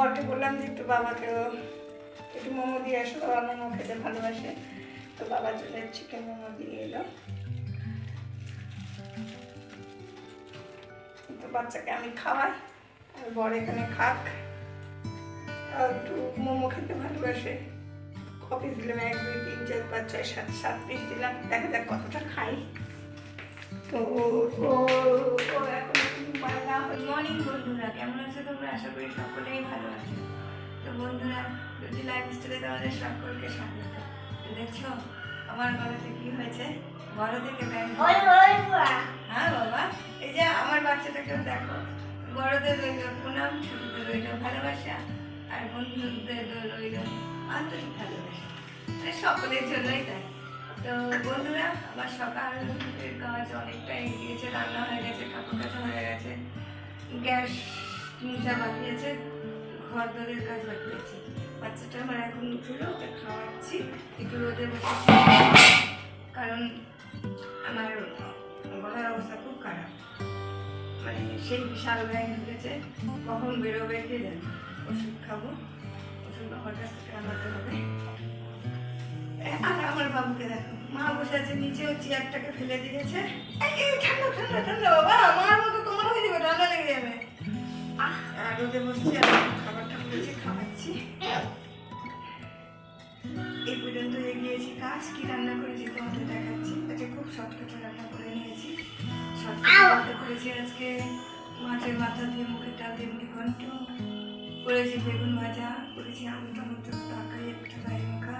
বরকে বললাম যে একটু বাবাকেও একটু মোমো দিয়ে আসো, বাবা মোমো খেতে ভালোবাসে। তো বাবার জন্য চিকেন মোমো দিয়ে এলো। তো বাচ্চাকে আমি খাওয়াই আর বর এখানে খাক। একটু মোমো খেতে ভালোবাসে। কপিস দিলাম 1 2 3 4 5 6 7 7 পিস দিলাম, দেখা যাক কতটা খাই। তো গুড মর্নিং বন্ধুরা, কেমন আছো তোমরা? আশা করি সকলেই ভালো আছো। তো বন্ধুরা, যদি লাইফস্টাইলে তোমাদের সকলকে স্বাগত। তো দেখছো আমার গলাতে কি হয়েছে? বড় থেকে প্যান্ট। হ্যাঁ বাবা, এই যে আমার বাচ্চাটাকেও দেখো, বড়দের রইল প্রণাম, ছোটদের রইল ভালোবাসা, আর বন্ধুদের রইল আন্তরিক ভালোবাসা। মানে সকলের জন্যই তাই। তো বন্ধুরা, আমার সকালের কাজ অনেকটাই এগিয়েছে, রান্না হয়ে গেছে, কাপড় কাচা হয়ে গেছে, গ্যাস মুছা বাকি আছে, ঘর দরের কাজ বাকি আছে। বাচ্চাটা আমার এখন উঠলো, ওটা খাওয়াচ্ছি, একটু রোদে বসেছি, কারণ আমার গলার অবস্থা খুব খারাপ। মানে সেই বিশাল ব্যাং ঢুকেছে, কখন বেরোবে কে জানে। ওষুধ খাবো, ওষুধ বাবার কাছ থেকে আনাতে হবে। আর আমার বাবুকে দেখো, মা বসে আছে নিচে, ও চেয়ারটাকে ফেলে দিয়েছে। ঠান্ডা ঠান্ডা ঠান্ডা বাবা, আমার মতো তোমার হয়ে যাবে, ঠান্ডা লেগে যাবে। আর রোদে বসছি, আর খাবারটা করেছি, খাওয়াচ্ছি। এই পর্যন্ত এগিয়েছি কাজ। কি রান্না করেছি তোমাদের দেখাচ্ছি। আজকে খুব শর্টকাটে রান্না করে নিয়েছি। শর্টকাটে করেছি আজকে মাছের মাথা দিয়ে মুখের ডাল দিয়ে মুড়ি ঘন্ট করেছি, বেগুন ভাজা করেছি, আলু টমেটোর তরকারি, একটা গায়ে মাখা,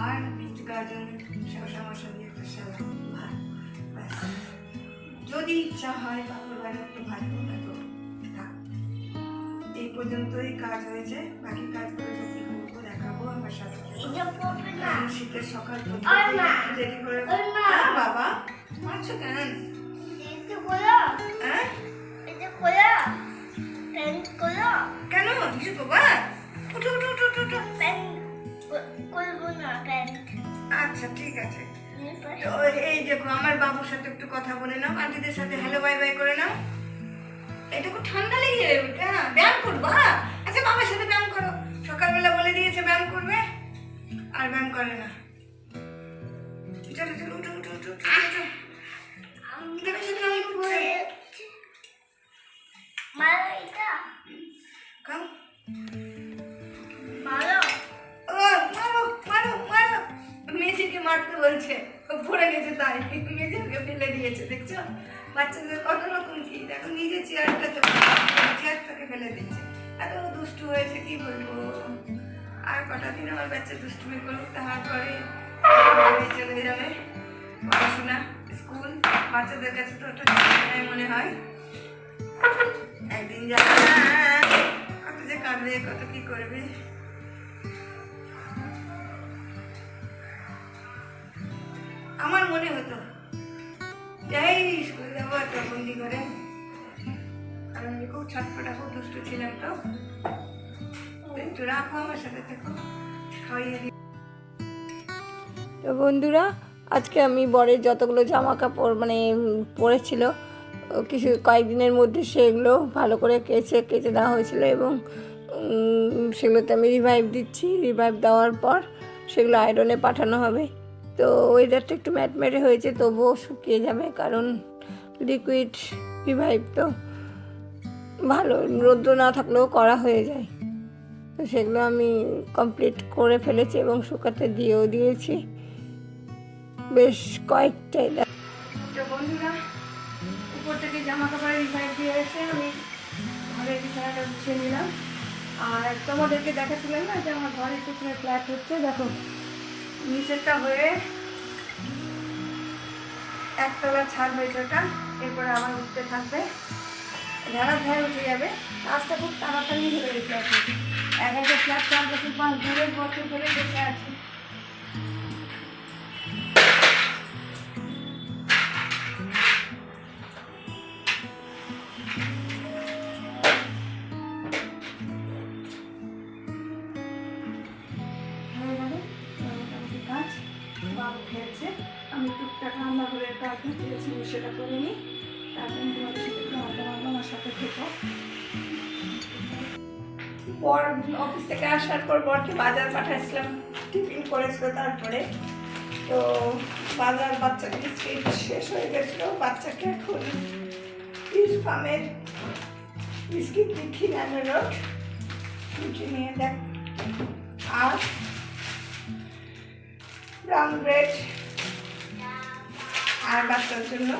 আর বিট গাজর শসা মশা দিয়ে একটা সালাদ, ভাত। ব্যাস, যদি ইচ্ছা হয় পাপড় ভাজা একটু ভাজবো, না তো থাক। এই পর্যন্তই কাজ হয়েছে। বাকি কাজগুলো যখন করবো দেখাবো আমার সাথে। শীতের সকাল রেডি করে বাবা মারছো কেন? কেন কিছু বাবা? উঠো উঠো উঠো উঠো উঠো। আচ্ছা ঠিক আছে। তো এই দেখো, আমার বাবুর সাথে একটু কথা বলে নাও, আন্টিদের সাথে হ্যালো বাই বাই করে নাও। এটা খুব ঠান্ডা লেগে যাবে বেটা, ব্যায়াম করবো। হ্যাঁ আচ্ছা, বাবার সাথে ব্যায়াম করো, সকালবেলা বলে দিয়েছে ব্যায়াম করবে, আর ব্যায়াম করে না। চলো চলো উঠো উঠো উঠো উঠো। দেখছো কেমন করছে? খাও। মারো মারো মারো মারো। মেঝেকে মারতে বলছে, ও পড়ে গেছে তাই মেঝেকে ফেলে দিয়েছে। দেখছো বাচ্চাদের কত রকম কি, দেখো নিজে চেয়ারটাকে ফেলে দিচ্ছে। এত দুষ্টু হয়েছে কি বলবো। আর কটা দিন আমার বাচ্চা দুষ্টুমি করুক, তারপরে চলে যাবে পড়াশোনা, স্কুল। বাচ্চাদের কাছে তো ওটা মনে হয় একদিন যাবে না, কত যে কাঁদবে, কত কি করবে। আমার মনে হতো যাই স্কুলে যাবো একটা বন্দি করে, কারণ আমি খুব ছটপটা, খুব দুষ্টু ছিলাম। তো একটু রাখো, আমার সাথে থেকো, খাওয়াইয়ে দিই। তো বন্ধুরা, আজকে আমি বরের যতগুলো জামা কাপড় মানে পরেছিল কিছু কয়েকদিনের মধ্যে, সেগুলো ভালো করে কেচে দেওয়া হয়েছিল, এবং সেগুলোতে আমি রিভাইভ দিচ্ছি। রিভাইভ দেওয়ার পর সেগুলো আয়রনে পাঠানো হবে। তো ওয়েদারটা একটু ম্যাটম্যাটে হয়েছে, তবুও শুকিয়ে যাবে, কারণ লিকুইড রিভাইভ তো ভালো, রৌদ্র না থাকলেও করা হয়ে যায়। তো সেগুলো আমি কমপ্লিট করে ফেলেছি এবং শুকাতে দিয়েও দিয়েছি বেশ কয়েকটাই। তো বন্ধুরা, উপর থেকে জামা কাপড়ের রিভাইভ দিয়ে এসে আমি ঘরের বিছানাটা গুছিয়ে নিলাম। আর তোমাদেরকে দেখাচ্ছিলাম না যে আমার ঘরের পিছনে ফ্ল্যাট হচ্ছে, দেখো নিচেরটা হয়ে একতলা ছাদ হয়েছে ওটা, এরপরে আবার উঠতে থাকবে, ধারা ধারে উঠে যাবে। কাজটা খুব তাড়াতাড়ি হয়ে গেছে। এখন একটা ফ্ল্যাট 4 বছর 5 বছর ধরে বসে আছে। বাবু খেয়েছে, আমি টুকটাক রান্নাঘরের কাজ দিয়েছি, সেটা করে নিই। তারপরে তোমাদের সাথে একটু আড্ডা মারবো, আমার সাথে থেকো। বর অফিস থেকে আসার পর বরকে বাজার পাঠাচ্ছিলাম, টিফিন করেছিল। তারপরে তো বাজার বাচ্চাকে বিস্কিট শেষ হয়ে গেছিল, বাচ্চাকে এখন পিস ফার্মের বিস্কিট দিচ্ছি নামের রোড রুটি নিয়ে দেখ, আর ব্রাউন ব্রেড, আর বাচ্চার জন্য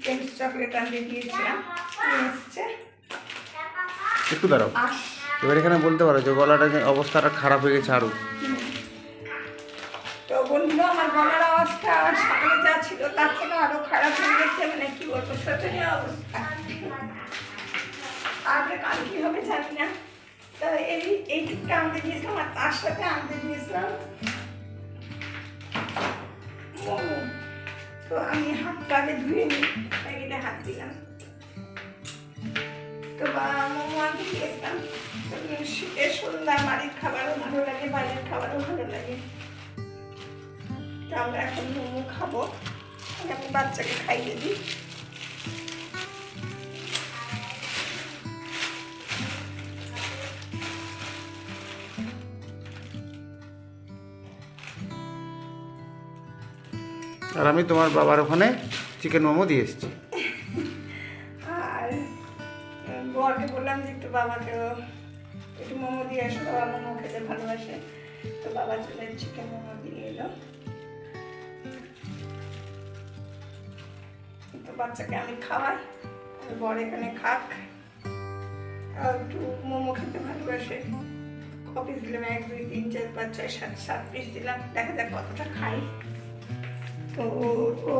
জেমস চকলেট আনতে দিয়েছিলাম, এসছে। একটু দাঁড়াও, এবার এখানে বলতে পারো যে গলাটা অবস্থাটা খারাপ হয়ে গেছে আরো। তো বন্ধুরা, আমার গলার অবস্থা সকালে যা ছিল তার থেকে আরো খারাপ হয়ে গেছে, মানে কি বলবো, শোচনীয় অবস্থা। তারপরে কাল কি হবে জানি না। তো এই টুকটা আনতে দিয়েছিলাম, আর তার সাথে আনতে দিয়েছিলাম মোমো। তো আমি হাতটা আগে ধুয়ে নিই, প্যাকেটে হাত দিলাম। তো মোমো আনতে দিয়েছিলাম। শীতের সন্ধ্যা বাড়ির খাবারও ভালো লাগে, বাইরের খাবারও ভালো লাগে। তো আমরা এখন মোমো খাবো, আমি বাচ্চাকে খাইয়ে দিই। আর আমি তোমার বাবার ওখানে চিকেন মোমো দিয়ে এসেছি। আর বরকে বললাম যে একটু বাবাকেও একটু মোমো দিয়ে আসো, বাবা মোমো খেতে ভালোবাসে। তো বাবার জন্য চিকেন মোমো দিয়ে এলো। তো বাচ্চাকে আমি খাওয়াই, আর বর এখানে খাক। আর একটু মোমো খেতে ভালোবাসে। কপিস দিলাম 1 2 3 4 5 6 7 7 পিস দিলাম, দেখা যাক কতটা খাই। তো ও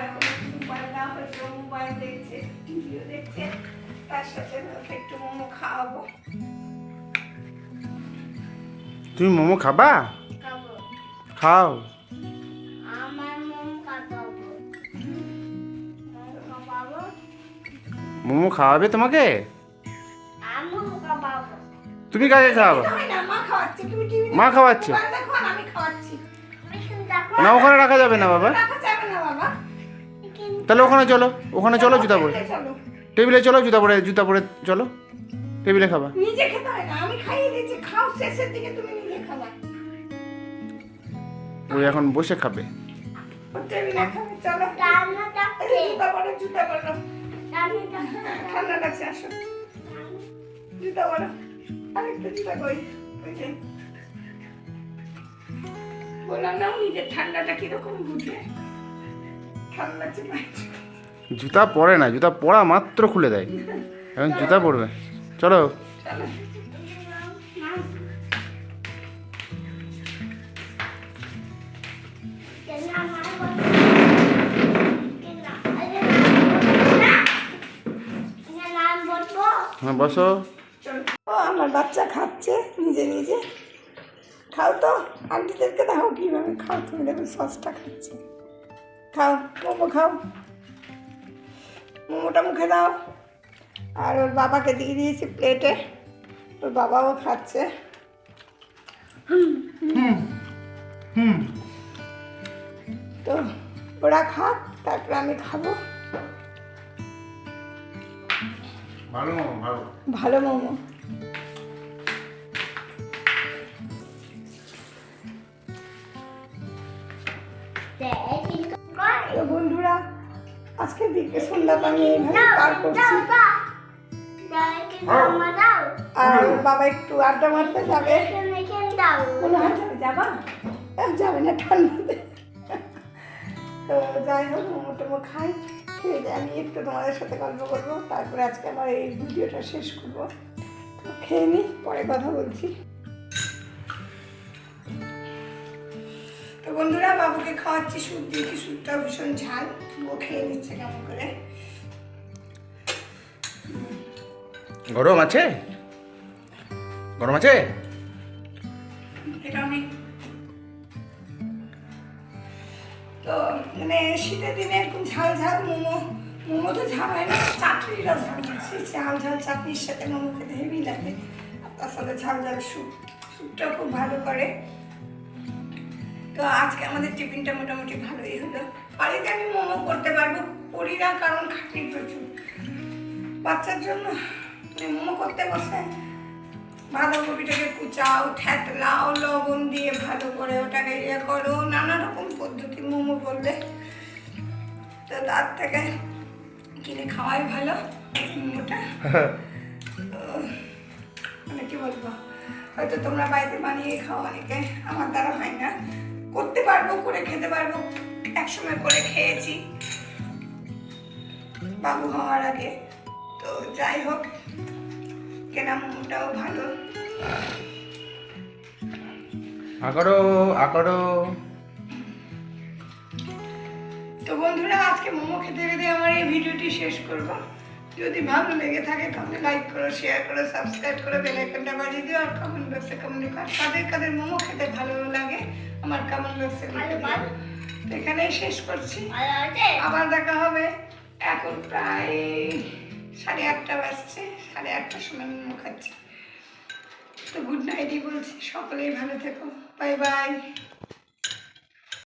এখন মোবাইল না হয়তো মোবাইল দেখছে, টিভিও দেখছে, তার সাথে একটু মোমো খাওয়াবো। তুমি মোমো খাবা? খাও। মোমো খাওয়াবে তোমাকে? তুমি কাকে খাওয়াবে? মা খাওয়াচ্ছে না, ওখানে রাখা যাবে না বাবা। তাহলে ওখানে চলো, ওখানে চলো, জুতা পরে টেবিলে চলো, জুতা পরে চলো, টেবিলে খাবা। নিজে খেতে হয় না, আমি খাইয়ে দিয়েছি, খাও, শেষের দিকে তুমি নিজে খাবা। ওই এখন বসে খাবে। টেবিলে খাবে, চলো। জুতা পরো, ঠান্ডা লাগছে, আসো। জুতা পরো, আরেকটা জুতা কই, বললাম না নিজের ঠান্ডাটা কিরকম বুঝে, ঠান্ডা লাগছে। জুতা পরে না, জুতা পরা মাত্র খুলে দেয়, এখন জুতা পরবে। চলো। হ্যাঁ বসো। ও আমার বাচ্চা খাচ্ছে নিজে নিজে। খাও তো, আন্টিদেরকে দাও কীভাবে খাও, তুমি দেখো সসটা খাচ্ছে। খাও মোমো, খাও মোমোটা মুখে দাও। আর ওর বাবাকে দিয়ে দিয়েছি প্লেটে, ওর বাবাও খাচ্ছে। তো ওরা খাক, তারপরে আমি খাবো। ভালো ভালো ভালো মোমো। বন্ধুরা, আজকে বিকেল সন্ধ্যাটা আমি এইভাবে পার করছি। আর বাবা একটু আড্ডা মারতে যাবে, মনে হয় যাবা, যাবে না ঠান্ডাতে। তো যাই হোক, মোমো টোমো খাই, খেয়ে আমি একটু তোমাদের সাথে গল্প করবো, তারপরে আজকে আমার এই ভিডিওটা শেষ করবো। তো খেয়ে নিই, পরে কথা বলছি। তো বন্ধুরা, বাবুকে খাওয়াচ্ছি সুপ দিয়েছি, সুপটা ভীষণ ঝাল, ও খেয়ে নিচ্ছে কেমন করে। গরম আছে? গরম আছে? এটা আমি তো মানে শীতের দিনে এরকম ঝাল ঝাল মোমো তো ঝাল হয় না, চাটনিটা ঝাল হয়। সেই ঝাল ঝাল চাটনির সাথে মোমো খেতে হেভি লাগে। আর তার সাথে ঝাল ঝাল স্যুপটাও খুব ভালো করে। তো আজকে আমাদের টিফিনটা মোটামুটি ভালোই হলো। বাড়িতে আমি মোমো করতে পারবো, করি না কারণ খাটনি প্রচুর। বাচ্চার জন্য মোমো করতে বসে বাঁধাকপিটাকে কুচাও, থ্যাতলাও, লবণ দিয়ে ভালো করে ওটাকে ইয়ে করো, নানা রকম পদ্ধতি মোমো করলে। তো তার থেকে কিনে খাওয়াই ভালো মোমোটা। তো মানে কি বলবো, হয়তো তোমরা বাড়িতে বানিয়ে খাও অনেকে, আমার দ্বারা হয় না। করতে পারবো, করে খেতে পারবো, একসময় করে খেয়েছি বাবু হওয়ার আগে। তো যাই হোক, কেনা মোমোটাও ভালো। আকড়ো। তো বন্ধুরা, আজকে মোমো খেতে খেতে আমার এই ভিডিওটি শেষ করব। যদি ভালো লেগে থাকে তাহলে লাইক করো, শেয়ার করো, সাবস্ক্রাইব করো, বেল আইকনটা বাজিয়ে দিও, আর কমেন্ট বক্সে কমেন্ট লিখো। আর কাদের কাদের মোমো খেতে ভালো লাগে আমার কমেন্ট বক্সে লিখে দিও। তো এখানেই শেষ করছি, আবার দেখা হবে। এখন প্রায় 8:30 বাজছে, 8:30টার সময় মোমো খাচ্ছি। তো গুড নাইটই বলছি, সকলেই ভালো থেকো, বাই বাই।